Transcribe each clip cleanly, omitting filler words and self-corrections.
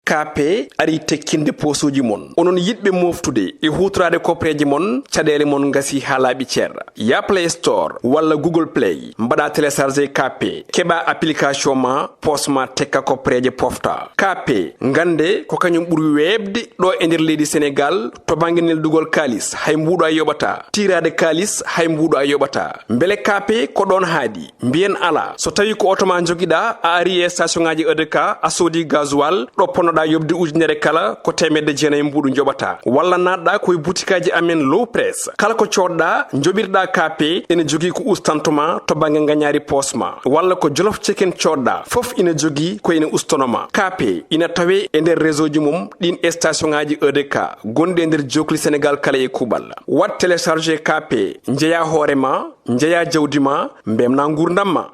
KP ari tekkinde posuji mon onon yidbe moftude e hutrade kopreji mon cadele mon ngasi halabi cer ya Play Store wala Google Play mbada télécharger KP keba application ma posma tekka kopreje pofta KP ngande ko kanyum buri webde do e nder leydi Sénégal to banginel dugol kalis hay mbudo a yobata tirade kalis hay mbudo a yobata mbele KP ko don haadi mbien ala so tawi ko automa jogida a ari e station ngaji EDK a sodi gasoil do ponoda yobde ujunere kala ko temedde jeena mbudu jobata walla nadda koy boutikaji amen low press kala ko codda jobirda KP ene jogi ko ustantuma to bangi nganyari posma walla ko jolof chicken codda fof ina jogi ko ina ustonoma KP ina tawe e nder réseau ji mum din station ngaji EDK gonde nder jokli Sénégal kala e kubal wat télécharger KP njeya horema njeya jawdima mbemna ngurdamma.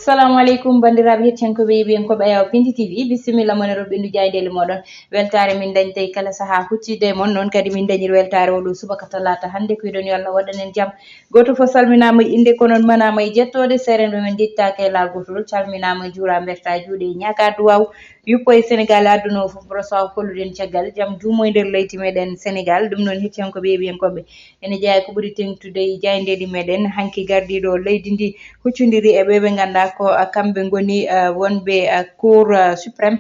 Assalamu alaikum bandiraɓe hettiyankoɓe yeɓiyankoɓe ayaw Piindi TV bisimilla monero ɓendu jaydeli moɗon weltare min dañtay kala saaha huccide mon noon kadi min dañir weltare oɗo subaka talata hande ko yiɗon yo Allah waɗanen jaam goto fof salminama inde ko noon manama e jettode serenɓe men jettake laal gotol calminama juura berta juuɗe ñaka duwaw yuppo e Sénégal adduno fof brosaw kolluden caggal jaam juumo e nder leydi meɗen Sénégal ɗum noon hettiyankoɓe yeɓiyankoɓe ene jeeya ko ɓuuri tengtude jaydeli meɗen hanki gardiɗo leydi ndi huccodiri e ɓeɓe ganduɗa ko kamɓe ngoni wonɓe cour suprême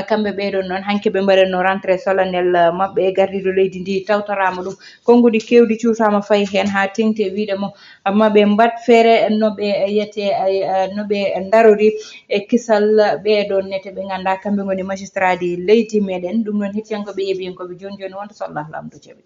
kamɓe ɓeɗon noon hanke ɓe mbaɗanno rentrée solennel mabɓe gardiɗo leydi ndi tawtorama ɗum konngudi kewɗi cuutama fayi hen ha tengti wiidemo maɓe mbat feere noɓe yiyete noɓe darori e kisal ɓeɗon nete ɓe ganduɗa kamɓe ngoni magistrat di leydi meɗen ɗum noon hettiyankoɓe yeɓiyankoɓe joni joni wonto so Allah lamdo jaɓi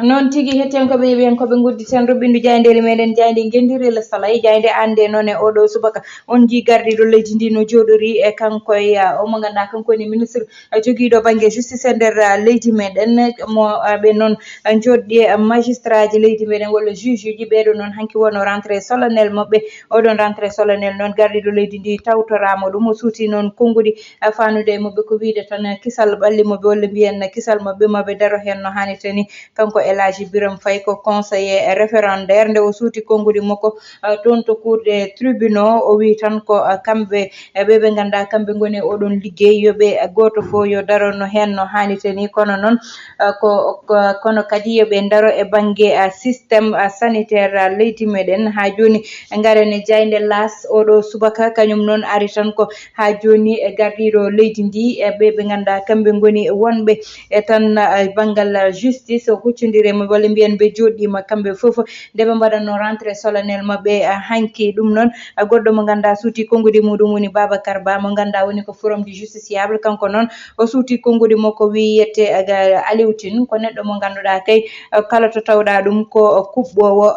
noon tigi hettiyankoɓe yeɓiyankoɓe gudditen roɓɓindu jaydeli meɗen jayde gendiri salay jayde ande noon e oɗo subaka on ji gardiɗo leydi ndi no joɗori e kanko e omo ganduɗa kanko woni ministre joguiɗo banggue justice e nder leydi meɗen mo ɓe noon joɗɗi e magistrat ji leydi meɗen walla juge ji ɓeɗo noon hanki wonno rentrée solennel mabɓe oɗon rentrée solennel noon gardiɗo leydi ndi tawtorama ɗum o suuti noon konngudi fanude e mabɓe ko wiide tan kisal ɓallimoɓe walla mbiyen kisal mabɓe maɓe daro hen no hannirta ni kanko Elhaji Biram Faye ko conseiller référendaire nde o suuti konngudi makko toon to cour des tribunaux o wi tan ko kamɓe ɓeɓe ganduɗa kamɓe ngoni oɗon liggey yoɓe goto fof yo darono hen no hannirta ni kono noon kono kadi yoɓe daro e banggue systéme sanitaire leydi meɗen ha joni garane jayde las oɗo subaka kañum noon ari tan ko ha joni e gardiɗo leydi ndi e ɓeɓe ganduɗa kamɓe ngoni wonɓe e tan banggal justice huccodiri walla mbiyen ɓe joɗɗima kamɓe fof nde ɓe mbaɗanno rentrée solennel mabɓe hanki ɗum noon goɗɗo mo ganduɗa suuti konngudi muɗum woni Babacar Ba mo ganduɗa woni ko forum du justiciable kanko noon o suuti konngudi makko wiyete Aliou Tine ko neɗɗo mo ganduɗa kay kala to tawɗa ɗum ko kuɓɓowo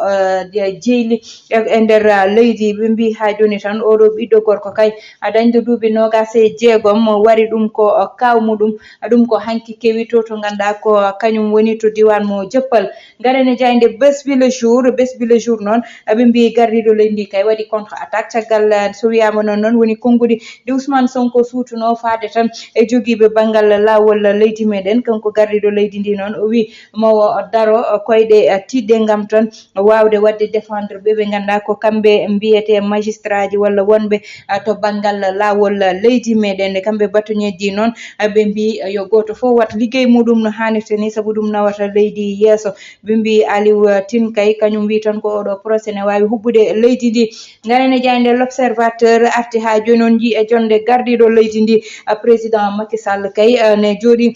jeyli e nder leydi ɓe mbi ha joni tan oɗo ɓiɗɗo gorko kay dañde duuɓi 26 wari ɗum ko kawmuɗum ɗum ko hanki kewi to ganduɗa ko kañum woni to diwan mo Joppal garane jayde bés bi le jour noon ɓe mbi gardiɗo leydi ndi kay waɗi contre attaque caggal so wiyama noon woni konngudi de Ousmane Sonko suutuno faade tan e joguiɓe banggal lawol leydi meɗen kanko gardiɗo leydi ndi noon o wi mawo daro koyɗe tidde gam tan wawde wadde défendre ɓeɓe ganduɗa ko kamɓe mbiyete magistrat ji walla wonɓe to banggal lawol leydi meɗen kamɓe batuñeji ji noon ɓe mbi yo goto fof wat liggey muɗum no hannirta ni saabu ɗum nawata leydi yeeso ɓe mbi Aliou Tine kay kañum wi tan ko oɗo procès ne wawi hubbude leydi ndi garane jayde l'observateur arti ha joni on ji e jonde gardiɗo leydi ndi président Macky Sall kay ne jooɗi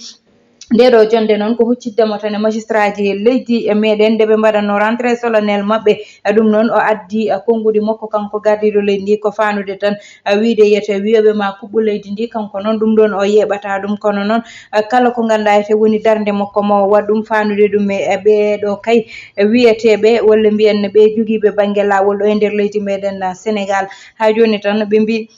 ndeɗo jonde noon ko hucciddemo tan e magistrat ji leydi meɗen nde ɓe mbaɗanno rentrée solennel mabɓe ɗum noon o addi konngudi makko kanko gardiɗo leydi ndi ko fanude tan wiide yiyete wiyoɓe ma kuɓɓu leydi ndi kanko noon ɗum ɗon o yeɓata ɗum kono noon kala ko ganduɗa ete woni darde makko mo waɗ ɗum fanude ɗum e ɓeɗo kay wiyeteɓe walla mbiyen ɓe joguiɓe banggue lawol ɗo e nder leydi meɗen Sénégal ha joni tan ɓe mbi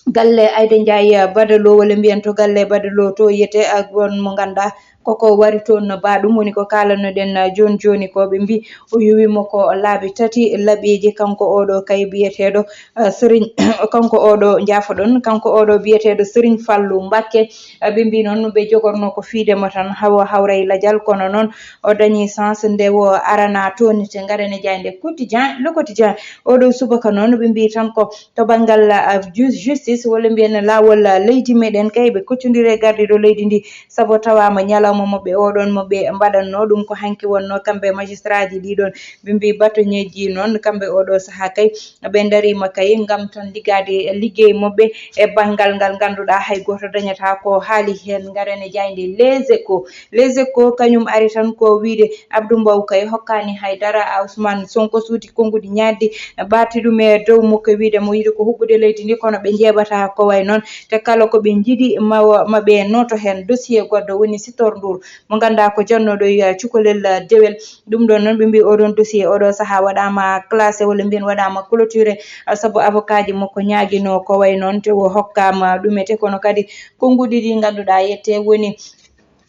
galle Ayda Ndiaye badalo wala mbiyen to galle badalo to yete ak won mo ganda koko wari toon ba ɗum woni ko kalano den joni ko ɓe mbi o yuwimo ko laabi tati labiji kanko oɗo kay biyeteɗo serigne kanko oɗo jaafoɗon kanko oɗo biyeteɗo serigne Fallou Mbacké ɓe mbi noon ɓe jogorno ko fiidemo tan hawray ladial kono noon o dañi sens nde o arana toon te garane jayde quotidien le quotidien oɗo subaka noon ɓe mbi tan ko to banggal justice walla mbiyen lawol leydi meɗen kay ɓe koccodiri gardiɗo leydi ndi saabu tawama ñalawma moɓɓe oɗon moɓe mbaɗanno ɗum ko hanki wonno kamɓe magistrat ji ɗiɗon ɓe mbi batoñeji noon kamɓe oɗo saaha kay ɓe darima kay gam tan liggade liggey moɓɓe e banggal ngal ganduɗa hay goto dañata ko haali hen garane jayde les échos kañum ari tan ko wiide Abdou Mbow kay hokkani haydara Ousmane Sonko suuti konngudi ñaddi batti ɗum e dow mokko wiide mo yiɗi ko huɓɓude leydi ndi kono ɓe jeeɓata ko way noon te kala ko ɓe jiiɗi maɓe noto hen dossier goɗɗo woni Sitor Ndour mo ganduɗa ko jannoɗo cukalel dewel ɗum ɗon noon ɓe mbi oɗon dossier oɗo saaha waɗama classé walla mbiyen waɗama clôturé saabu avocat ji makko ñaguino ko way noon te o hokkama ɗumete kono kadi konngudi ɗi ganduɗa yette woni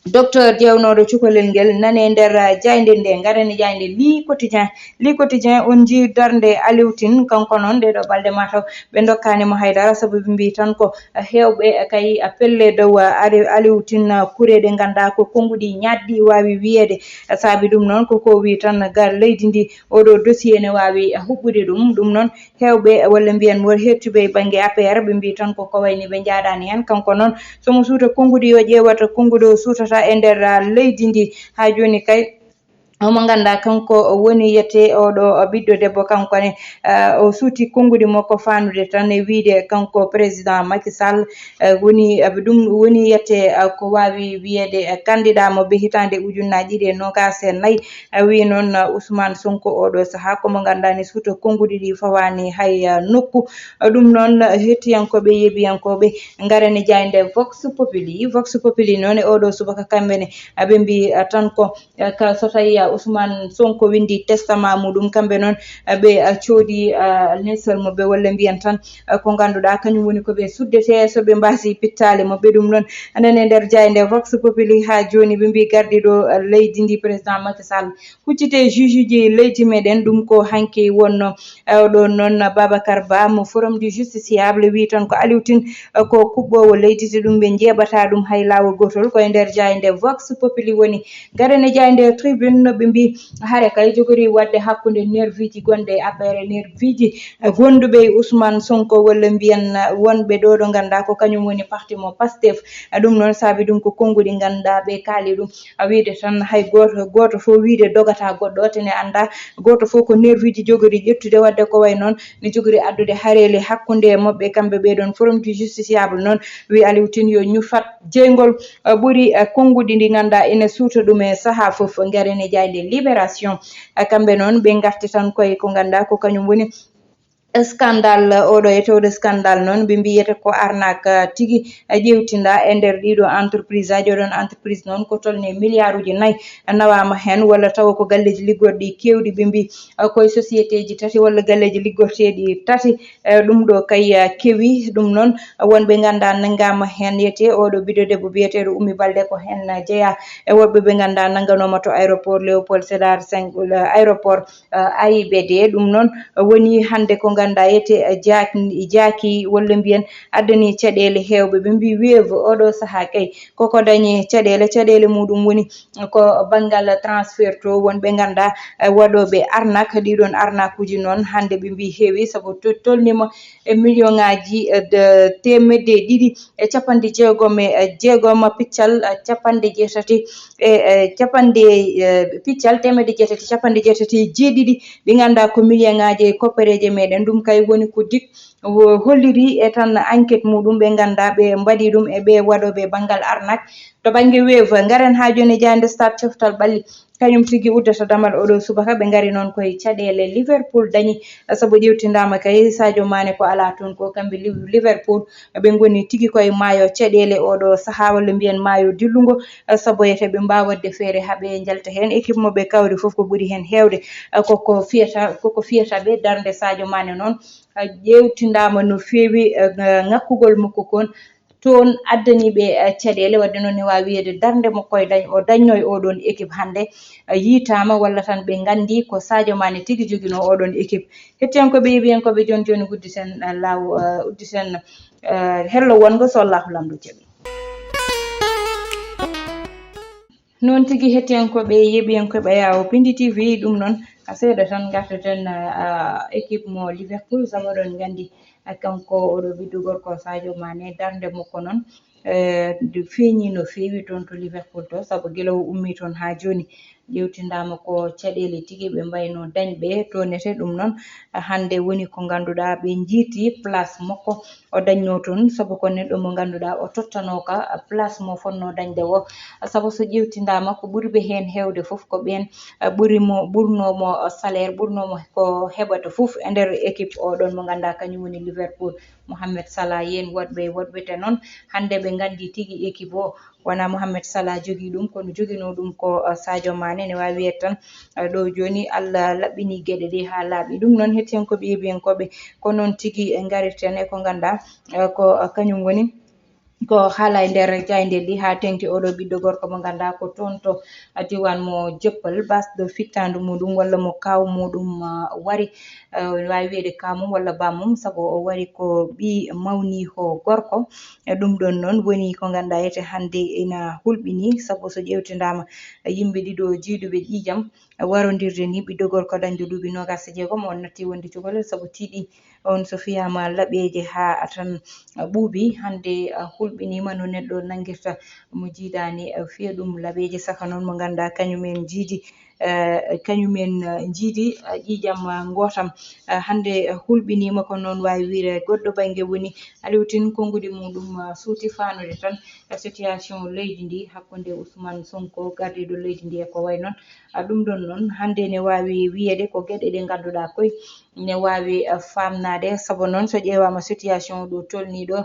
docteur jewnoɗo cukalel ngel nane nder jayde nde garani jayde li quotidien on ji darde Aliou Tine kanko noon ɗeɗo balɗe mataw ɓe dokkanimo haydara saabu ɓe mbi tan ko hewɓe kay pelle dow Aliou Tine kureɗe ganda ko konngudi ñaddi wawi wiyede saabi ɗum noon koko wi tan gar leydi ndi oɗo dossier ne wawi huɓɓude ɗum noon hewɓe walla mbiyen won hettuɓe banggue APR ɓe mbi tan ko wayni ɓe jaɗani hen kanko noon somo suuta konngudi yo ƴewata konngudi o suutata e nder leydi ndi ha joni kay omo ganda kanko woni yette oɗo ɓiɗɗo debbo kankone o suuti konngudi makko fanude tan e wiide kanko président Macky Sall woni ɗum woni yette ko wawi wiyede candidat mo be hitande ujunnaje ɗiɗi e nogas e nayyi wi noon Ousmane Sonko oɗo saaha komo gandani suuta konngudi ɗi fawani hay nokku ɗum noon hettiyankoɓe yeeɓiyankoɓe garane jayde vox populi noon e oɗo subaka kamɓene ɓe mbi tan ko so tawi Ousmane Sonko windi testament muɗum kamɓe noon ɓe coodi lesol moɓɓe walla mbiyan tan ko ganduɗa kañum woni koɓe suddete so ɓe mbasi pittale moɓɓe ɗum noon anane nder jayde vox populi ha joni ɓe mbi gardiɗo leydi ndi président Macky Sall huccite juge ji leydi meɗen ɗum ko hanki wonno ɗon noon Babacar Ba mo forum du justiciable wi tan ko Aliou Tine ko kuɓɓowo leydi te ɗum ɓe jeeɓata ɗum hay lawol gotol koye nder jayde vox populi woni garane jayde tribune ɓe mbi haare kay jogori wadde hakkude nerviji gonɗe e APR e nerviji gonduɓe Ousmane Sonko walla mbiyen wonɓe ɗo ɗo ganda ko kañum woni parti mo Pastef ɗum noon saabi ɗum ko konngudi ganduɗa ɓe kaali ɗum wiide tan hay goto fof wiide dogata goɗɗo tene anda goto fof ko nerviji jogori ƴettude wadde ko way noon ne jogori addude harele hakkude moɓɓe kamɓe ɓeɗon forum du justiciable noon wi Aliou Tine yo ñufat jeygol ɓuuri konngudi ndi ganduɗa ene suuta ɗum e saaha foof garene jayde libération kamɓe noon ɓe garti tan koye ko ganduɗa ko kañum woni scandale oɗo yetewde scandale noon ɓe mbiyete ko arnaque tigui ƴewtinda e nder ɗiɗo entreprise aji oɗon entreprise noon ko tolni milliard uji 4 nawama hen walla tawa ko galleji liggorɗi kewɗi ɓe mbi koye société ji tati walla galleji liggorteɗi tati ɗum ɗo kay kewi ɗum noon wonɓe ganda nanggama hen yete oɗo ɓiɗɗo debbo biyeteɗo Ummi Balde ko hen jeeya e woɓɓe ɓe ganda nangganoma to aéroport Léopold Sédar Senghor aéroport AIBD ɗum noon woni hande ko ganda yete jaaki walla mbiyen addani caɗele hewɓe ɓe mbi weevo oɗo saaha kay koko dañi caɗele muɗum woni ko banggal transfert to wonɓe ganda waɗoɓe arnaque ɗiɗon arnaque uji noon hande ɓe mbi heewi saabu tolnima e million ngaji temedde ɗiɗi e capanɗe jeegom piccal capanɗe jeetati e capanɗe piccal temedde jeetati capanɗe jeetati jeeɗiɗi ɗi ganda ko million ngaji koppareje meɗen ɗum kay woni ko dik holliri e tan enquête muɗum ɓe ganda ɓe mbaɗi ɗum e ɓe waɗoɓe banggal arnaque to banggue weevo garen ha joni jande stade coftal ɓalli kañum tigui uddata damal oɗo subaka ɓe gari noon koye caɗele Liverpool dañi saabu ƴewtidama kay Sadio Mané ko ala toon ko kamɓe Liverpool ɓe goni tigui koye maayo caɗele oɗo saaha walla mbiyen maayo dillugo saabu yete ɓe mbawa wadde feere haaɓe jalta hen équipe moɓe kawri foof ko ɓuuri hen hewde koko fiyata ɓe darde Sadio Mané noon ƴewtindama no feewi ŋakkugol makko kon toon addani ɓe caɗele wadde noon ne wawi wiyede darde makko o dañno e oɗon équipe hannde yiitama walla tan ɓe gandi ko Sadio Mané tigui joguino oɗon équipe. Hettiyankoɓe yeeɓiyankoɓe joni gudditen udditen hello wongo so Allahu lamɗo jaaɓi. noon tigui hettiyankoɓe yeeɓiyankoɓe yawo Piindi TV ɗum noon seeɗa tan gartaten équipe mo Liverpool saabu oɗon gandi kanko oɗo ɓiɗɗo gorko Sadio Mané darde makko noon feeñi no feewi toon to Liverpool to saabu guila o ummi toon ha joni ƴewtindama ko caɗele tigui ɓe mbayno dañɓe tonete ɗum noon hande woni ko ganduɗa ɓe jiiti place makko o dañno toon saabu ko neɗɗo mo ganduɗa o tottanoka place mo fonno dañde o saabu so ƴewtindama ko ɓuuri ɓe hen hewde foof ko ɓen ɓurnomo salaire ɓurnomo ko heɓata foof e nder équipe oɗon mo ganduɗa kañum woni Liverpool Mohamed Salah yen woɗɓete noon hande ɓe gandi tigui équipe o wona Mohamed Salah jogui ɗum kono joguino ɗum ko Sadio Mané ne wawi wiyede tan ɗo joni Allah laɓɓini gueɗe ɗe ha laaɓi ɗum noon hettiyankoɓe yeeɓiyankoɓe ko noon tigui garirten e ko ganduɗa ko kañum woni ko haala e nder jayndel ɗi ha tengti oɗo ɓiɗɗo gorko mo ganduɗa ko toon to diwan mo Joppal basɗo fittandu muɗum walla mo kaw muɗum wari wawi wiyede kamum walla bamum saabu o wari ko ɓi mawniho gorko ɗum ɗon noon woni ko ganduɗa yete hande ina hulɓini saabu so ƴewtidama yimɓe ɗiɗo jiiduɓe ƴiƴam warodirde ni ɓiɗɗo gorko dañde duuɓi 26 on natti wonde cukalel saabu tiiɗi on so fiyama laɓeje ha tan ɓuuɓi hande hulɓinima no neɗɗo nanguirta mo jiidani fiya ɗum laɓeje saka noon mo ganduɗa kañumen jiidi ƴiƴam gotam hande hulɓinima ko noon wawi wiide goɗɗo banggue woni Aliou Tine konngudi muɗum suuti fanude tan situation leydi ndi hakkude Ousmane Sonko gardiɗo leydi ndi e ko way noon ɗum ɗon noon hande ne wawi wiyede ko gueɗe ɗe ganduɗa koye ne wawi famnade saabu noon so ƴeewama situation ɗo tolni ɗo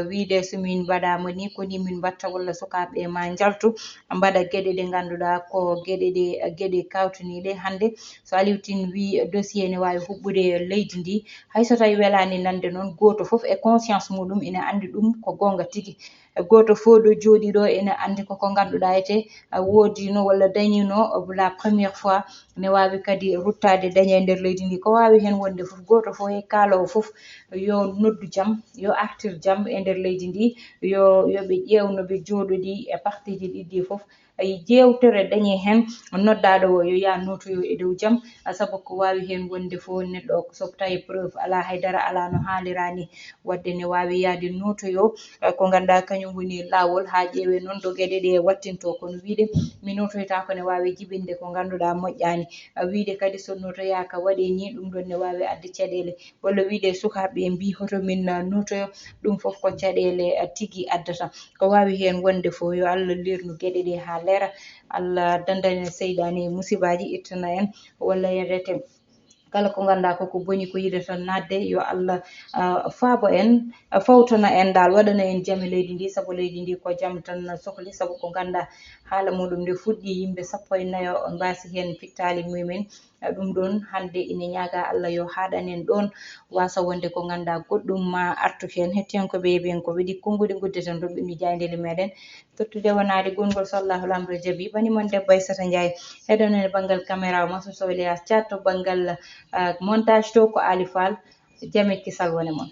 wiide somin mbaɗama ni koni min mbatta walla sukaɓe ma jaltu mbaɗa gueɗe ɗe ganduɗa ko gueɗe kawtaniɗe hande so Aliou Tine wi dossier ne wawi huɓɓude leydi ndi hayso tawi welani nande noon goto foof e conscience muɗum ina andi ɗum ko gonga tigui goto fo ɗo jooɗi ɗo ene andi koko ganduɗa ete woodino walla dañino la première fois ne wawi kadi ruttade dañe nder leydi ndi ko wawi hen wonde foof goto fo e kalowo foof yo noddu jaam yo artir jaam e nder leydi ndi yoɓe ƴeew noɓe jooɗodi e partiji ɗiɗɗi foof jewtere dañi hen noddaɗo o yo ya notoyo e dow jaam saabu ko wawi hen wonde fo neɗɗo so tawi preuve ala haydara ala no haalirani wadde ne wawi yaade notoyo ko ganduɗa kañum woni lawol ha ƴeewe noon do gueɗe ɗe wattinto kono wiide mi notoytako ne wawi jibinde ko ganduɗa moƴƴani wiide kadi so notoyaka waɗe ni ɗum ɗon ne wawi adde caɗele walla wiide sukaɓe mbi hoto min notoyo ɗum foof ko caɗele tigui addata ko wawi hen wonde fo yo Allah lirnu gueɗe ɗe ha leera Allah dandane seyɗani musibaji ittana en walla yerete kala ko ganduɗa koko boni ko yiɗata nadde yo Allah faabo en fawtana en dal waɗana en jaam e leydi ndi saabu leydi ndi ko jaam tan sohli saabu ko ganduɗa haala muɗum nde fuɗɗi yimɓe 14 mbasi hen fittali mumen ɗum ɗon hande ina ñaaga Allah yo haɗan en ɗon wasa wonde ko ganduɗa goɗɗum ma artu hen hettiyankoɓe yeeɓen ko weɗi konngudi guddeten ɗo ɓiɗɗi jayndeli meɗen tottude wonade gongol so Allahu lamɗo jaaɓi banimon debbo Aissata Ndiaye heɗone e banggal caméra o Masso Sow Elias Thiat to banggal montage to ko Ali Fall jaam e kisal wone moon.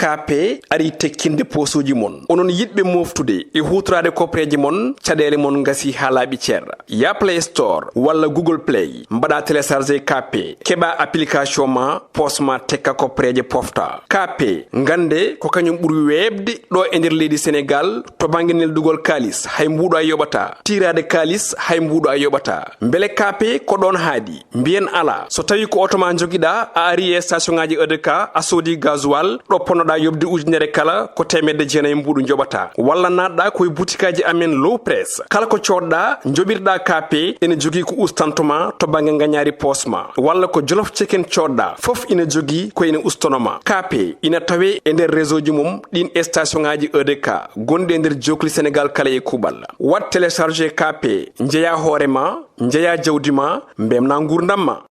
KP ari tekkinde posuji mon onon yidɓe moftude e hutorade kopreji mon caɗele mon gasi ha laaɓi ceerra ya Play Store walla Google Play mbaɗa téléchargé KP keɓa application ma posma tekka kopreje pofta KP gande ko kañum ɓuuri webde ɗo e nder leydi Sénégal to banggue neldugol kalis hay mbuɗo a yoɓata tirade kalis hay mbuɗo a yoɓata beele KP ko ɗon haadi mbiyen ala so tawi ko auto ma joguiɗa a ari e station ngaji EDK a soodi gasoil ɗo ponnoɗa yobde ujunere kala ko temedde jeenayi mbuɗu jobata walla naɗɗa koye butikaji amen low press kala ko codɗa jobirɗa kape ene jogui ko ustantoma to banggue gagnari posma walla ko jolof chicken codɗa fof ina jogui ko ene ustonoma kape ina tawe e nder réseau ji mum ɗin station ngaji EDK gonɗi e nder jokli sénégal kala e kuɓal wat téléchargé kape jeeya hoorema jeeya jawdi ma mbemna gurdam ma